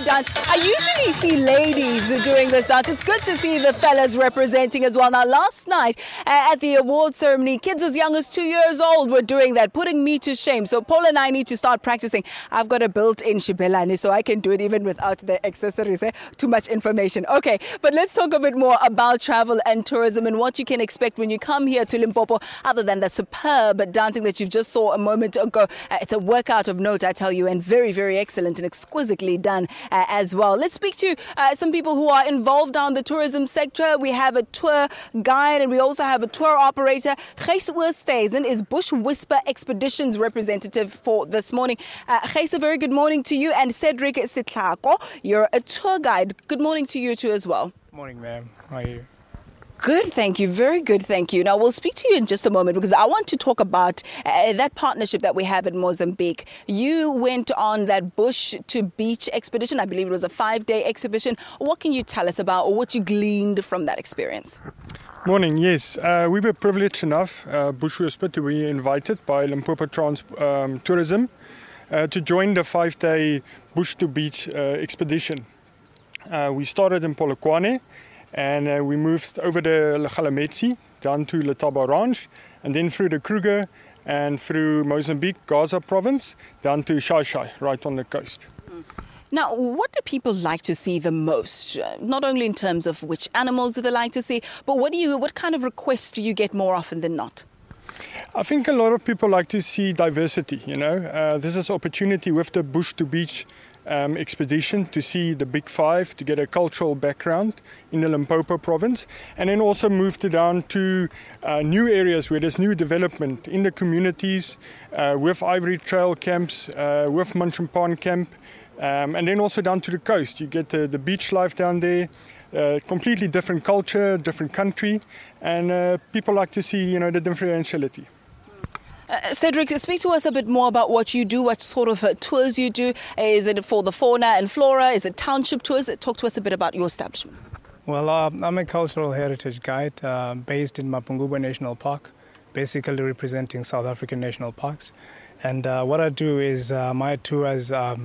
dance. I usually see ladies doing this dance. It's good to see the fellas representing as well. Now, last night at the award ceremony, kids as young as 2 years old were doing that, putting me to shame. So Paul and I need to start practicing. I've got a built-in shibelani, so I can do it even without the accessories. Too much information. Okay, but let's talk a bit more about travel and tourism and what you can expect when you come here to Limpopo, other than that superb dancing that you've just saw a moment ago. It's a workout of note, I tell you, and very, very excellent and exquisitely done as well. Let's speak to some people who are involved down the tourism sector. We have a tour guide and we also have a tour operator. Gijs Oosthuizen is Bush Whisper Expeditions representative for this morning. Gijs, a very good morning to you. And Cedric Sitlako, you're a tour guide. Good morning to you too as well. Morning, ma'am. How are you? Good, thank you. Very good, thank you. Now, we'll speak to you in just a moment because I want to talk about that partnership that we have in Mozambique. You went on that bush to beach expedition. I believe it was a 5-day exhibition. What can you tell us about or what you gleaned from that experience? Morning, yes. We were privileged enough, Bush Whisper, to be invited by Limpopo Tourism to join the 5-day bush to beach expedition. We started in Polokwane. And we moved over the Lagalametsi, down to Letaba Ranch, and then through the Kruger and through Mozambique, Gaza Province, down to Shai, right on the coast. Now, what do people like to see the most? Not only in terms of which animals do they like to see, but what kind of requests do you get more often than not? I think a lot of people like to see diversity, you know. This is an opportunity with the bush to beach expedition to see the Big Five, to get a cultural background in the Limpopo Province, and then also move down to new areas where there's new development in the communities, with Ivory Trail camps, with Mozambican camp, and then also down to the coast. You get the beach life down there, completely different culture, different country, and people like to see, you know, the differentiality. Cedric, speak to us a bit more about what you do, what sort of tours you do. Is it for the fauna and flora? Is it township tours? Talk to us a bit about your establishment. Well, I'm a cultural heritage guide based in Kruger National Park, basically representing South African national parks. And what I do is my tours are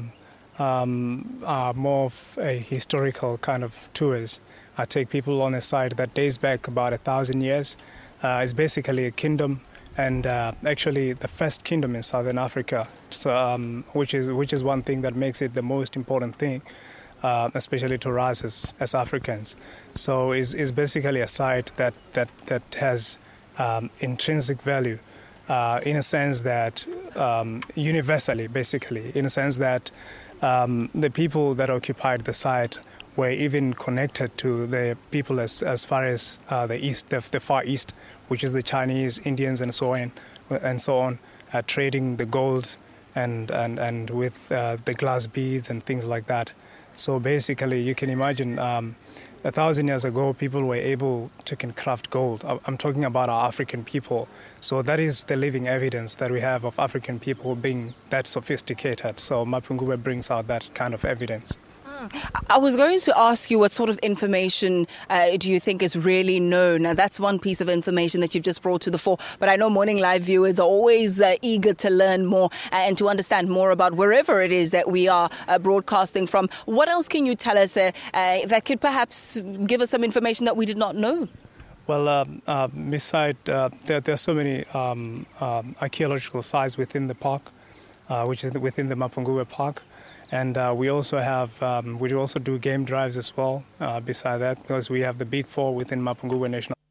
more of a historical kind of tours. I take people on a site that dates back about 1,000 years. It's basically a kingdom. And actually the first kingdom in Southern Africa, so, which is one thing that makes it the most important thing, especially to us as Africans. So it's basically a site that has intrinsic value in a sense that universally, basically, in a sense that the people that occupied the site were even connected to the people as far as the east, the Far East, which is the Chinese, Indians, and so on, trading the gold and with the glass beads and things like that. So basically, you can imagine 1,000 years ago, people were able to craft gold. I'm talking about our African people. So that is the living evidence that we have of African people being that sophisticated. So Mapungubwe brings out that kind of evidence. I was going to ask you what sort of information do you think is really known? Now, that's one piece of information that you've just brought to the fore. But I know Morning Live viewers are always eager to learn more and to understand more about wherever it is that we are broadcasting from. What else can you tell us that could perhaps give us some information that we did not know? Well, beside, there are so many archaeological sites within the park, which is within the Mapungubwe Park. And we also do game drives as well beside that, because we have the Big Four within Mapungubwe National Park.